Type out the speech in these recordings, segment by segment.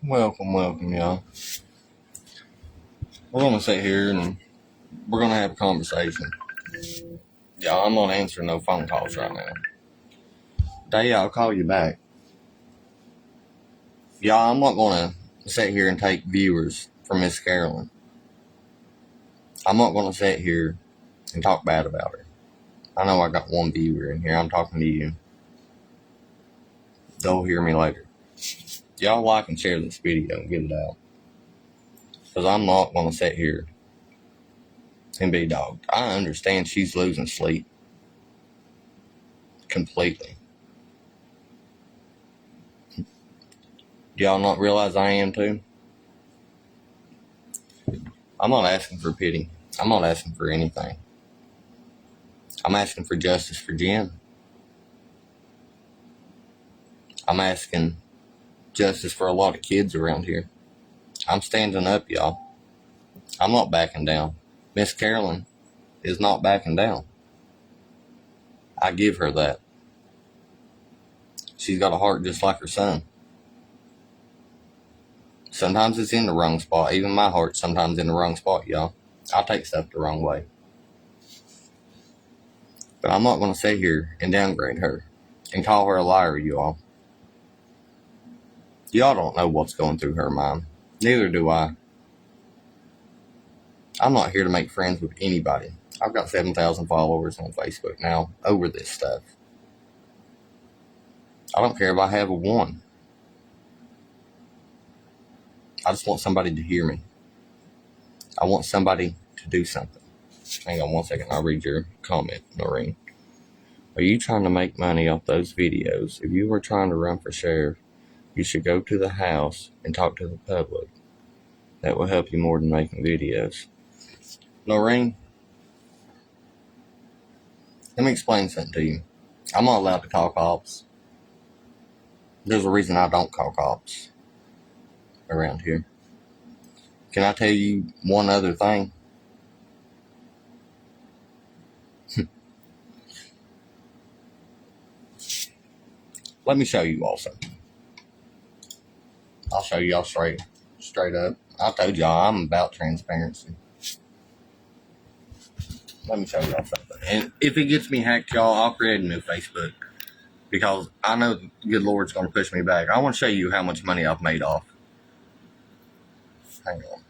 Welcome, y'all. We're gonna sit here and we're gonna have a conversation. Y'all, I'm not answering no phone calls right now. Day, I'll call you back. Y'all, I'm not gonna sit here and take viewers from Miss Carolyn. I'm not gonna sit here and talk bad about her. I know I got one viewer in here. I'm talking to you. They'll hear me later. Y'all like and share this video and get it out. Because I'm not gonna sit here and be dogged. I understand she's losing sleep. Completely. Do y'all not realize I am too? I'm not asking for pity. I'm not asking for anything. I'm asking for justice for Jen. I'm asking justice for a lot of kids around here. I'm standing up, y'all. I'm not backing down. Miss Carolyn is not backing down. I give her that. She's got a heart just like her son. Sometimes it's in the wrong spot. Even my heart's sometimes in the wrong spot, y'all. I take stuff the wrong way. But I'm not going to sit here and downgrade her and call her a liar, y'all. Y'all don't know what's going through her mind. Neither do I. I'm not here to make friends with anybody. I've got 7,000 followers on Facebook now over this stuff. I don't care if I have one. I just want somebody to hear me. I want somebody to do something. Hang on one second. I'll read your comment, Noreen. Are you trying to make money off those videos? If you were trying to run for sheriff, you should go to the house and talk to the public. That will help you more than making videos. Noreen, let me explain something to you. I'm not allowed to call cops. There's a reason I don't call cops around here. Can I tell you one other thing? Let me show you all something. I'll show y'all straight up. I told y'all I'm about transparency. Let me show y'all something. And if it gets me hacked, y'all, I'll create a new Facebook. Because I know the good Lord's going to push me back. I want to show you how much money I've made off. Hang on.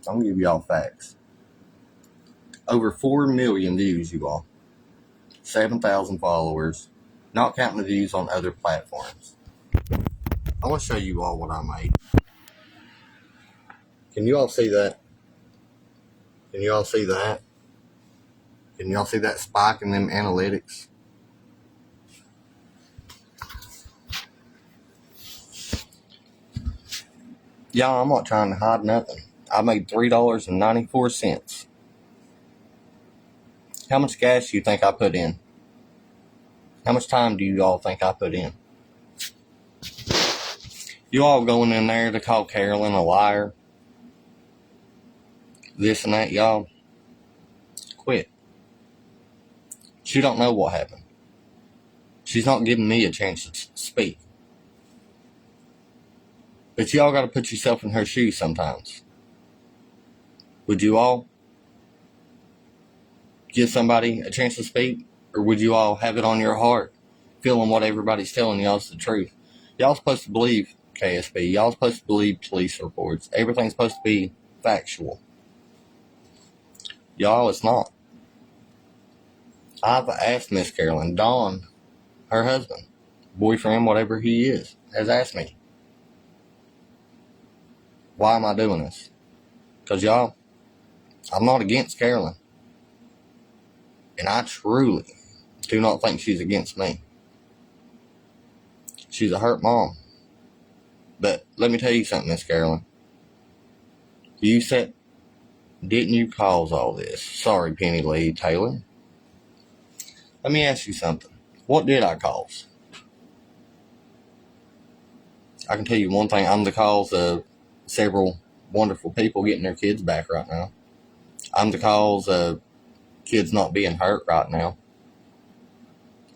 I'm going to give y'all facts. Over 4 million views, you all. 7,000 followers. Not counting the views on other platforms. I want to show you all what I made. Can you all see that? Can you all see that? Can y'all see that spike in them analytics? Y'all, I'm not trying to hide nothing. I made $3.94. How much gas do you think I put in? How much time do you all think I put in? You all going in there to call Carolyn a liar? This and that, y'all. Quit. She don't know what happened. She's not giving me a chance to speak. But y'all got to put yourself in her shoes sometimes. Would you all give somebody a chance to speak? Or would you all have it on your heart, feeling what everybody's telling y'all is the truth? Y'all supposed to believe KSB. Y'all supposed to believe police reports. Everything's supposed to be factual. Y'all, it's not. I've asked Miss Carolyn, Don, her husband, boyfriend, whatever he is, has asked me, why am I doing this? Because y'all, I'm not against Carolyn. And I truly do not think she's against me. She's a hurt mom. But let me tell you something, Miss Carolyn. You said, didn't you cause all this? Sorry, Penny Lee Taylor. Let me ask you something. What did I cause? I can tell you one thing. I'm the cause of several wonderful people getting their kids back right now. I'm the cause of kids not being hurt right now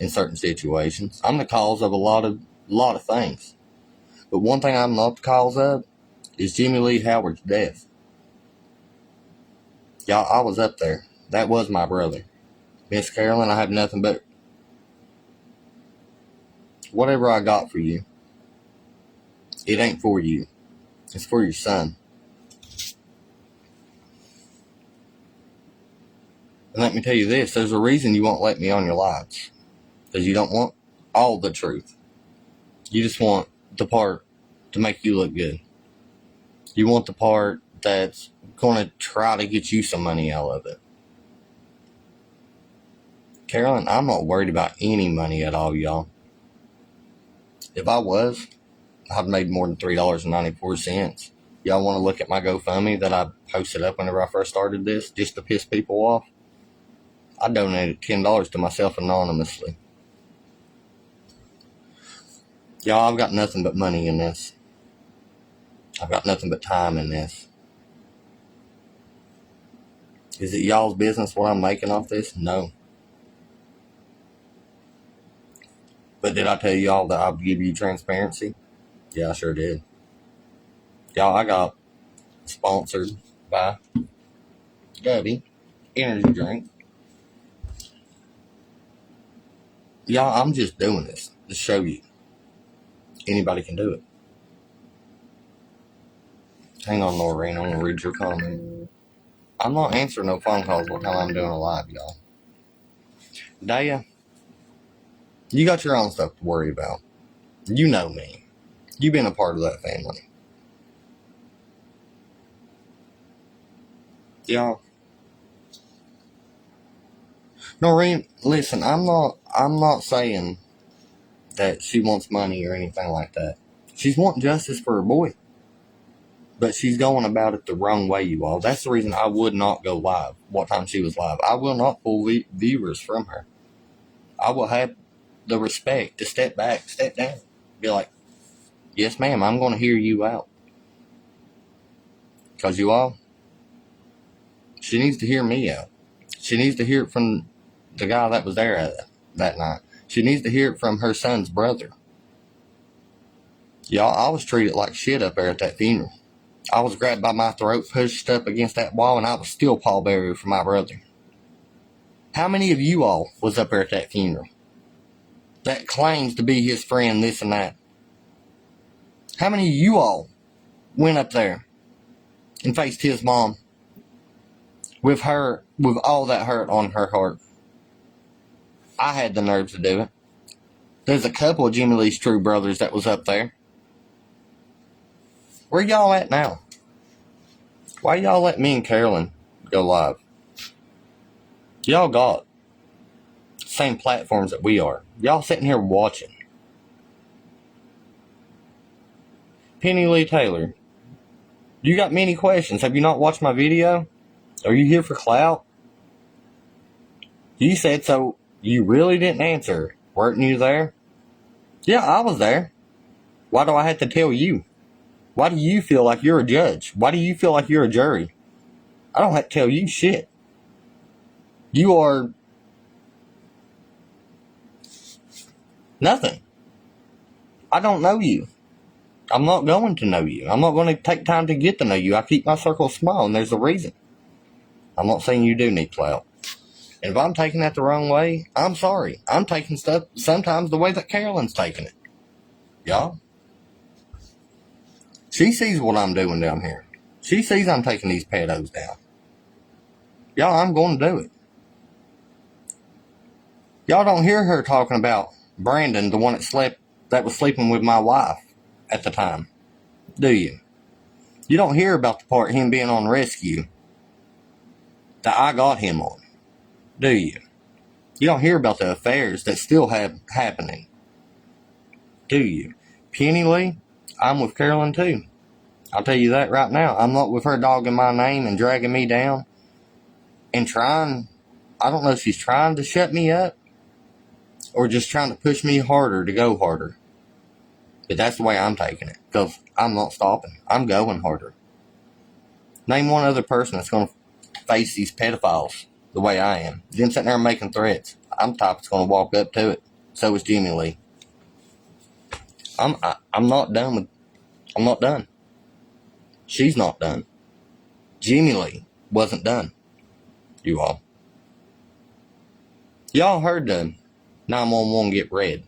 in certain situations. I'm the cause of a lot of a lot of things. But one thing I'm not the cause of is Jimmy Lee Howard's death. Y'all, I was up there. That was my brother. Miss Carolyn, I have nothing but whatever I got for you. It ain't for you. It's for your son. And let me tell you this, there's a reason you won't let me on your lives. Because you don't want all the truth. You just want the part to make you look good. You want the part that's going to try to get you some money out of it. Carolyn, I'm not worried about any money at all, y'all. If I was, I'd made more than $3.94. Y'all want to look at my GoFundMe that I posted up whenever I first started this, just to piss people off? I donated $10 to myself anonymously. Y'all, I've got nothing but money in this. I've got nothing but time in this. Is it y'all's business what I'm making off this? No. But did I tell y'all that I would give you transparency? Yeah, I sure did. Y'all, I got sponsored by Gubby Energy Drink. Y'all, I'm just doing this to show you. Anybody can do it. Hang on, Noreen. I'm going to read your comment. I'm not answering no phone calls while I'm doing a live, y'all. Daya, you got your own stuff to worry about. You know me. You've been a part of that family. Y'all. Noreen, listen, I'm not saying that she wants money or anything like that. She's wanting justice for her boy. But she's going about it the wrong way, you all. That's the reason I would not go live what time she was live. I will not pull viewers from her. I will have the respect to step back, step down. Be like, yes, ma'am, I'm going to hear you out. Because you all, she needs to hear me out. She needs to hear it from the guy that was there that night. She needs to hear it from her son's brother. Y'all, I was treated like shit up there at that funeral. I was grabbed by my throat, pushed up against that wall, and I was still pallbearer for my brother. How many of you all was up there at that funeral that claims to be his friend, this and that? How many of you all went up there and faced his mom with all that hurt on her heart? I had the nerve to do it. There's a couple of Jimmy Lee's true brothers that was up there. Where y'all at now? Why y'all let me and Carolyn go live? Y'all got the same platforms that we are. Y'all sitting here watching. Penny Lee Taylor, you got many questions. Have you not watched my video? Are you here for clout? You said so. You really didn't answer. Weren't you there? Yeah, I was there. Why do I have to tell you? Why do you feel like you're a judge? Why do you feel like you're a jury? I don't have to tell you shit. You are nothing. I don't know you. I'm not going to know you. I'm not going to take time to get to know you. I keep my circle small, and there's a reason. I'm not saying you do need clout. And if I'm taking that the wrong way, I'm sorry. I'm taking stuff sometimes the way that Carolyn's taking it. Y'all. She sees what I'm doing down here. She sees I'm taking these pedos down. Y'all, I'm going to do it. Y'all don't hear her talking about Brandon, the one that was sleeping with my wife at the time, do you? You don't hear about the part him being on rescue that I got him on, do you? You don't hear about the affairs that still have happening, do you? Penny Lee, I'm with Carolyn too. I'll tell you that right now. I'm not with her dogging my name and dragging me down and trying, I don't know if she's trying to shut me up or just trying to push me harder to go harder. But that's the way I'm taking it, because I'm not stopping. I'm going harder. Name one other person that's going to face these pedophiles the way I am. Them sitting there making threats. I'm the type that's going to walk up to it. So is Jimmy Lee. I'm not done. She's not done. Jimmy Lee wasn't done. You all. Y'all heard the 911 get read.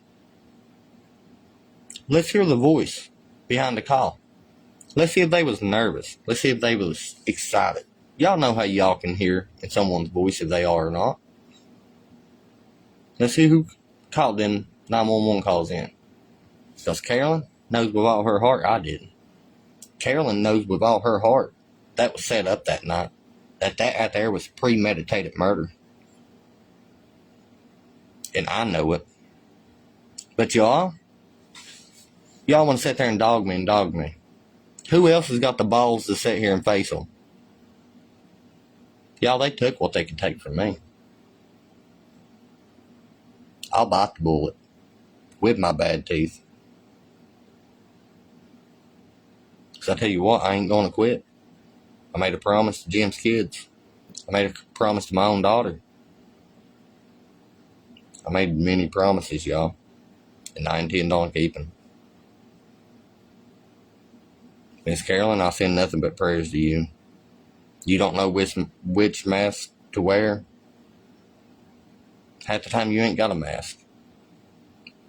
Let's hear the voice behind the call. Let's see if they was nervous. Let's see if they was excited. Y'all know how y'all can hear in someone's voice if they are or not. Let's see who called them 911 calls in. Because Carolyn knows with all her heart I didn't. Carolyn knows with all her heart that was set up that night. That out there was premeditated murder. And I know it. But y'all want to sit there and dog me. Who else has got the balls to sit here and face them? Y'all, they took what they could take from me. I'll bite the bullet with my bad teeth. Because I tell you what, I ain't going to quit. I made a promise to Jim's kids. I made a promise to my own daughter. I made many promises, y'all. And I intend on keeping. Miss Carolyn, I send nothing but prayers to you. You don't know which mask to wear. Half the time you ain't got a mask.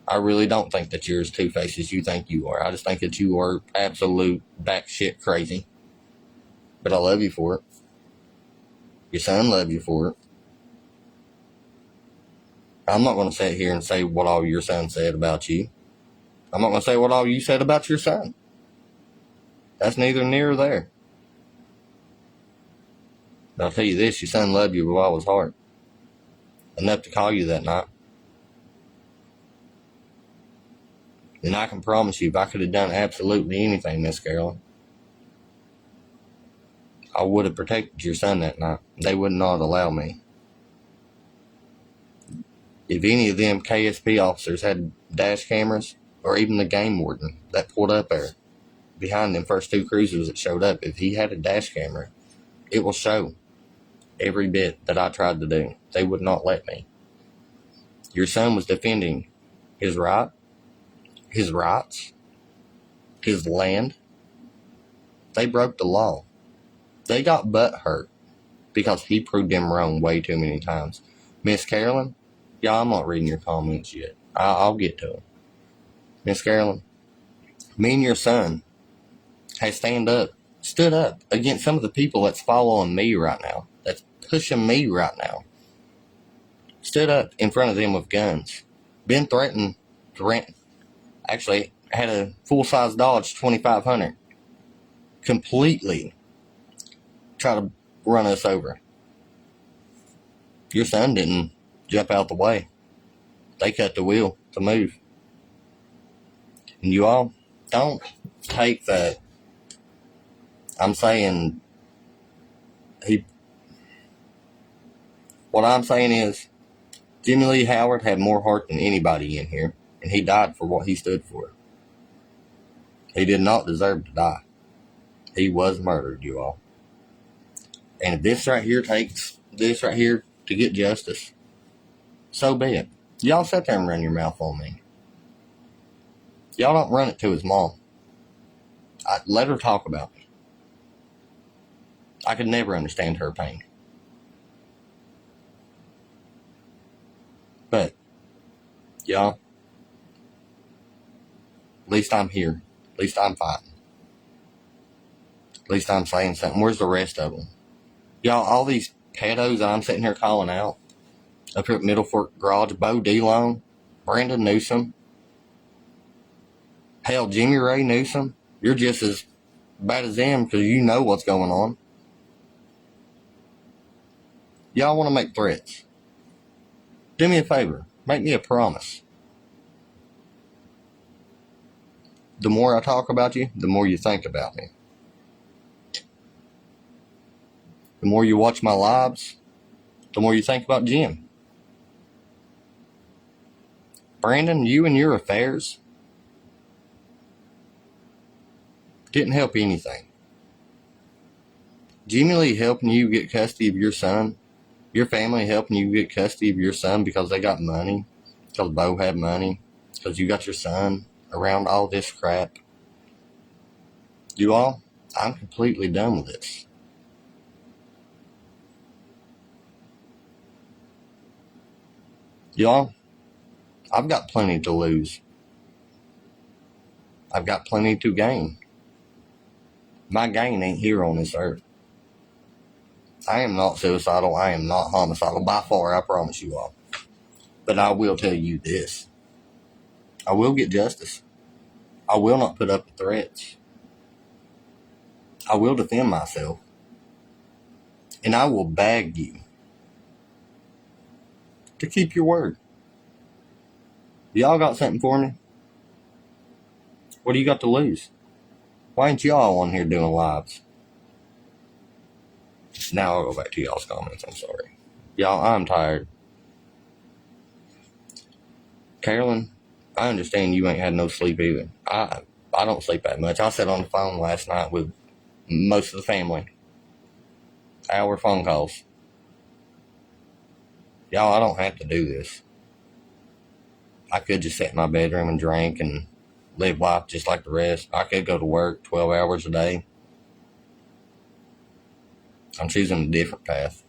I really don't think that you're as two-faced as you think you are. I just think that you are absolute batshit crazy. But I love you for it. Your son loves you for it. I'm not going to sit here and say what all your son said about you. I'm not going to say what all you said about your son. That's neither near or there. But I'll tell you this, your son loved you with all his heart. Enough to call you that night. And I can promise you, if I could have done absolutely anything, Miss Carolyn, I would have protected your son that night. They would not allow me. If any of them KSP officers had dash cameras, or even the game warden that pulled up there behind them first two cruisers that showed up, if he had a dash camera, it will show every bit that I tried to do. They would not let me. Your son was defending his rights, his land. They broke the law. They got butt hurt because he proved them wrong way too many times. Miss Carolyn, y'all, I'm not reading your comments yet. I'll get to them. Miss Carolyn, me and your son has stood up against some of the people that's following me right now, that's pushing me right now. Stood up in front of them with guns. Been threatened to rent. Actually, had a full-size Dodge 2500. Completely try to run us over. Your son didn't jump out the way. They cut the wheel to move. And you all, don't take that. I'm saying, what I'm saying is, Jimmy Lee Howard had more heart than anybody in here, and he died for what he stood for. He did not deserve to die. He was murdered, you all. And if this right here takes this right here to get justice, so be it. Y'all sit there and run your mouth on me. Y'all don't run it to his mom. Let her talk about me. I could never understand her pain. But, y'all, at least I'm here. At least I'm fighting. At least I'm saying something. Where's the rest of them? Y'all, all these pedos that I'm sitting here calling out, up here at Middle Fork Garage, Bo DeLong, Brandon Newsom, hell, Jimmy Ray Newsom, you're just as bad as them because you know what's going on. Y'all want to make threats. Do me a favor. Make me a promise. The more I talk about you, the more you think about me. The more you watch my lives, the more you think about Jim. Brandon, you and your affairs didn't help anything. Jimmy Lee helping you get custody of your son, your family helping you get custody of your son because they got money, because Bo had money, because you got your son, around all this crap. You all, I'm completely done with this. Y'all, I've got plenty to lose. I've got plenty to gain. My gain ain't here on this earth. I am not suicidal. I am not homicidal. By far, I promise you all. But I will tell you this. I will get justice. I will not put up with threats. I will defend myself. And I will beg you to keep your word. Y'all got something for me? What do you got to lose? Why ain't y'all on here doing lives? Now I'll go back to y'all's comments. I'm sorry. Y'all, I'm tired. Carolyn, I understand you ain't had no sleep either. I don't sleep that much. I sat on the phone last night with most of the family. Hour phone calls. Y'all, I don't have to do this. I could just sit in my bedroom and drink and live life just like the rest. I could go to work 12 hours a day. I'm choosing a different path.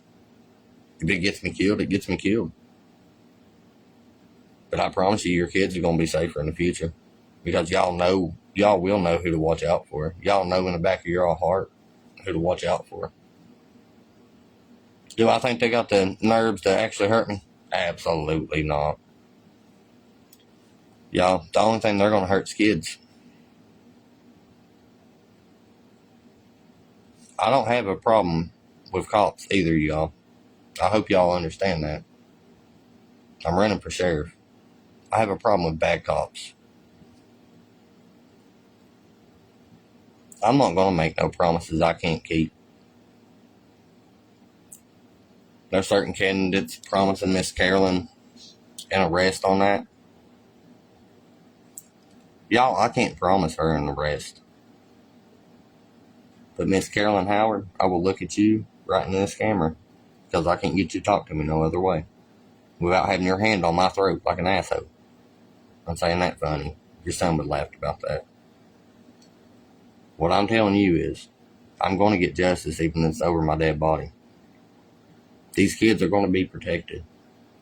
If it gets me killed, it gets me killed. But I promise you, your kids are going to be safer in the future. Because y'all will know who to watch out for. Y'all know in the back of your heart who to watch out for. Do I think they got the nerves to actually hurt me? Absolutely not. Y'all, the only thing they're going to hurt is kids. I don't have a problem with cops either, y'all. I hope y'all understand that. I'm running for sheriff. I have a problem with bad cops. I'm not going to make no promises I can't keep. There's certain candidates promising Miss Carolyn an arrest on that. Y'all, I can't promise her an arrest. But Miss Carolyn Howard, I will look at you right in this camera because I can't get you to talk to me no other way without having your hand on my throat like an asshole. I'm saying that funny. Your son would laugh about that. What I'm telling you is I'm going to get justice even if it's over my dead body. These kids are going to be protected.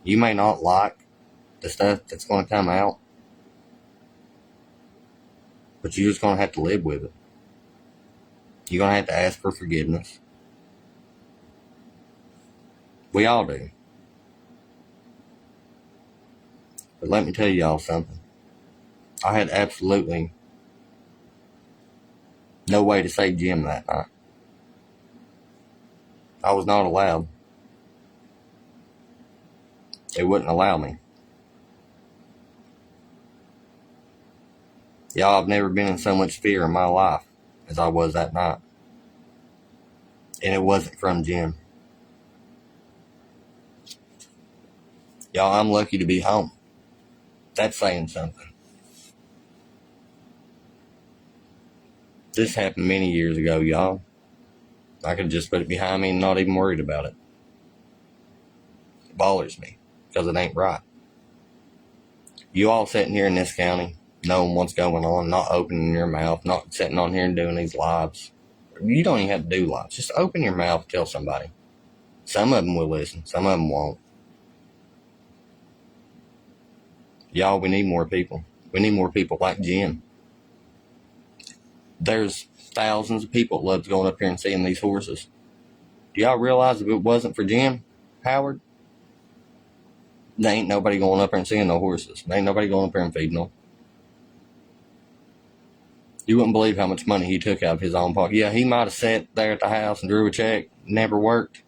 You may not like the stuff that's going to come out, but you're just going to have to live with it. You're going to have to ask for forgiveness. We all do. But let me tell y'all something. I had absolutely no way to save Jim that night. I was not allowed. They wouldn't allow me. Y'all, I've never been in so much fear in my life as I was that night. And it wasn't from Jim. Y'all, I'm lucky to be home. That's saying something. This happened many years ago, y'all. I could just put it behind me and not even worried about it. It bothers me because it ain't right. You all sitting here in this county, knowing what's going on, not opening your mouth, not sitting on here and doing these lives. You don't even have to do lives. Just open your mouth and tell somebody. Some of them will listen. Some of them won't. Y'all, we need more people. We need more people like Jim. There's thousands of people that love going up here and seeing these horses. Do y'all realize if it wasn't for Jim Howard, there ain't nobody going up there and seeing no horses. There ain't nobody going up there and feeding them. You wouldn't believe how much money he took out of his own pocket. Yeah, he might have sat there at the house and drew a check, never worked.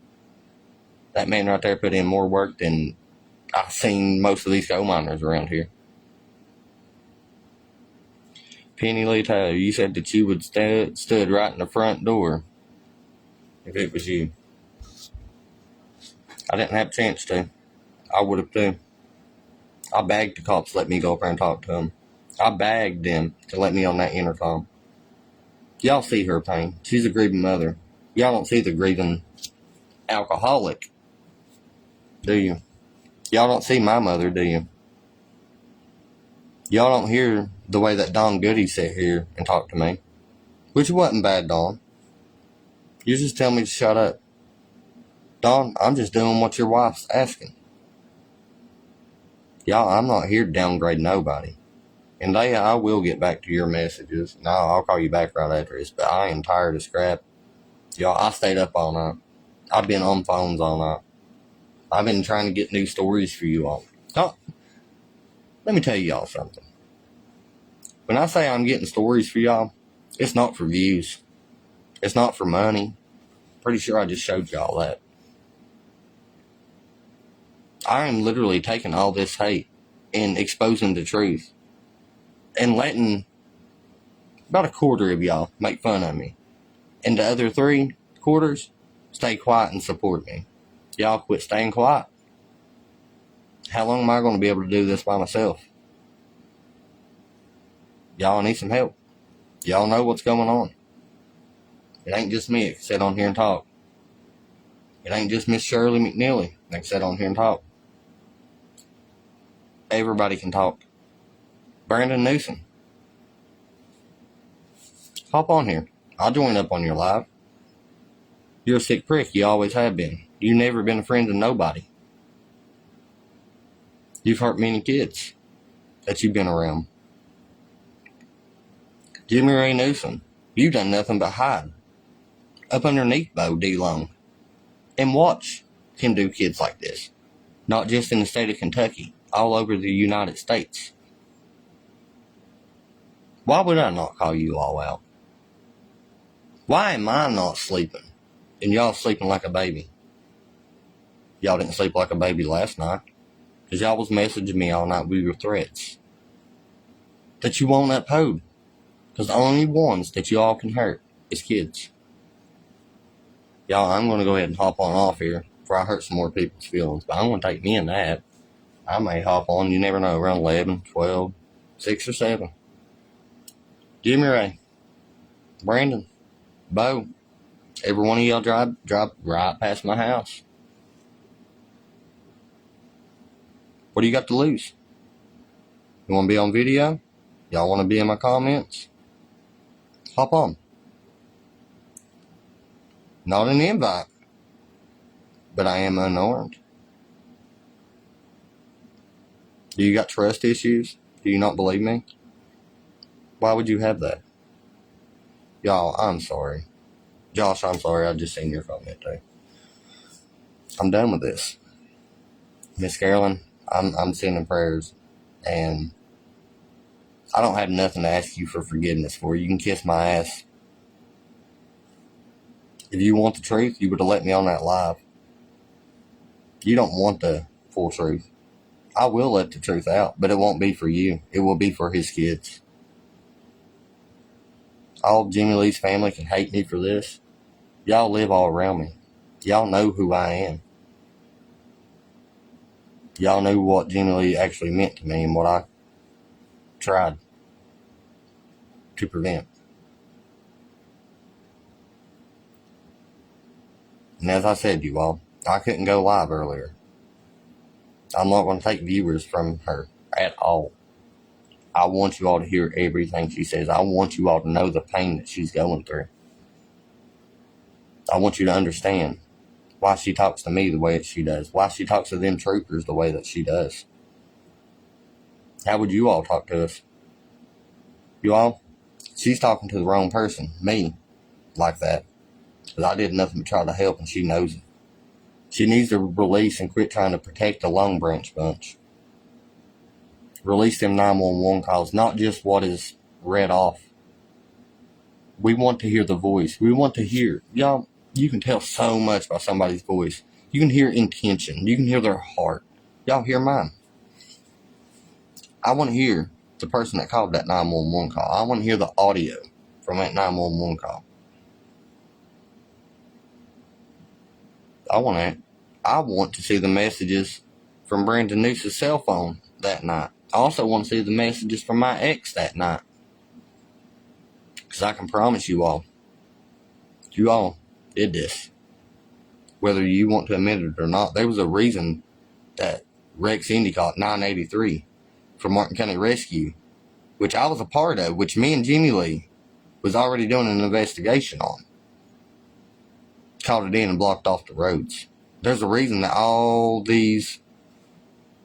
That man right there put in more work than I've seen most of these coal miners around here. Penny Lee Taylor, you said that you would stood right in the front door if it was you. I didn't have a chance to. I would have too. I begged the cops to let me go up there and talk to them. I begged them to let me on that intercom. Y'all see her pain. She's a grieving mother. Y'all don't see the grieving alcoholic, do you? Y'all don't see my mother, do you? Y'all don't hear the way that Don Goody sat here and talked to me, which wasn't bad, Don. You just tell me to shut up. Don, I'm just doing what your wife's asking. Y'all, I'm not here to downgrade nobody. And I will get back to your messages. No, I'll call you back right after this, but I am tired of scrap. Y'all, I stayed up all night. I've been on phones all night. I've been trying to get new stories for you all. Oh, let me tell y'all something. When I say I'm getting stories for y'all, it's not for views. It's not for money. Pretty sure I just showed y'all that. I am literally taking all this hate and exposing the truth and letting about a quarter of y'all make fun of me. And the other 3/4 stay quiet and support me. Y'all quit staying quiet. How long am I going to be able to do this by myself? Y'all need some help. Y'all know what's going on. It ain't just me that can sit on here and talk. It ain't just Miss Shirley McNeely that can sit on here and talk. Everybody can talk. Brandon Newsom. Hop on here. I'll join up on your live. You're a sick prick. You always have been. You've never been a friend to nobody. You've hurt many kids that you've been around. Jimmy Ray Newsom. You've done nothing but hide up underneath Bo D. Long and watch him do kids like this. Not just in the state of Kentucky, all over the United States. Why would I not call you all out? Why am I not sleeping and y'all sleeping like a baby? Y'all didn't sleep like a baby last night because y'all was messaging me all night with your threats that you won't uphold, because the only ones that you all can hurt is kids. Y'all, I'm going to go ahead and hop on off here before I hurt some more people's feelings, but I'm going to take me a nap. I may hop on, you never know, around 11, 12, 6 or 7. Jimmy Ray, Brandon, Bo, every one of y'all drive right past my house. What do you got to lose? You want to be on video? Y'all want to be in my comments? Hop on. Not an invite, but I am unarmed. Do you got trust issues? Do you not believe me? Why would you have that? Y'all, I'm sorry. Josh, I'm sorry. I just seen your comment too. I'm done with this. Miss Carolyn, I'm sending prayers, and I don't have nothing to ask you for forgiveness for. You can kiss my ass. If you want the truth, you would have let me on that live. You don't want the full truth. I will let the truth out, but it won't be for you. It will be for his kids. All Jimmy Lee's family can hate me for this. Y'all live all around me. Y'all know who I am. Y'all knew what Jimmy Lee actually meant to me and what I tried to prevent. And as I said to you all, I couldn't go live earlier. I'm not going to take viewers from her at all. I want you all to hear everything she says. I want you all to know the pain that she's going through. I want you to understand why she talks to me the way that she does. Why she talks to them troopers the way that she does. How would you all talk to us? You all? She's talking to the wrong person. Me. Like that. Because I did nothing but try to help, and she knows it. She needs to release and quit trying to protect the Long Branch bunch. Release them 911 calls, not just what is read off. We want to hear the voice. We want to hear. Y'all, you can tell so much by somebody's voice. You can hear intention. You can hear their heart. Y'all hear mine. I want to hear the person that called that 911 call. I want to hear the audio from that 911 call. I want to see the messages from Brandon Newsom's cell phone that night. I also want to see the messages from my ex that night. Because I can promise you all did this. Whether you want to admit it or not, there was a reason that Rex Endicott 983 from Martin County Rescue which I was a part of, which me and Jimmy Lee was already doing an investigation on. Called it in and blocked off the roads. There's a reason that all these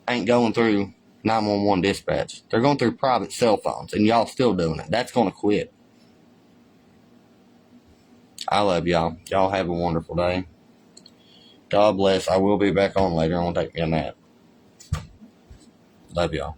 ain't going through 911 dispatch. They're going through private cell phones, and y'all still doing it. That's going to quit. I love y'all. Y'all have a wonderful day. God bless. I will be back on later. I'm going to take me a nap. Love y'all.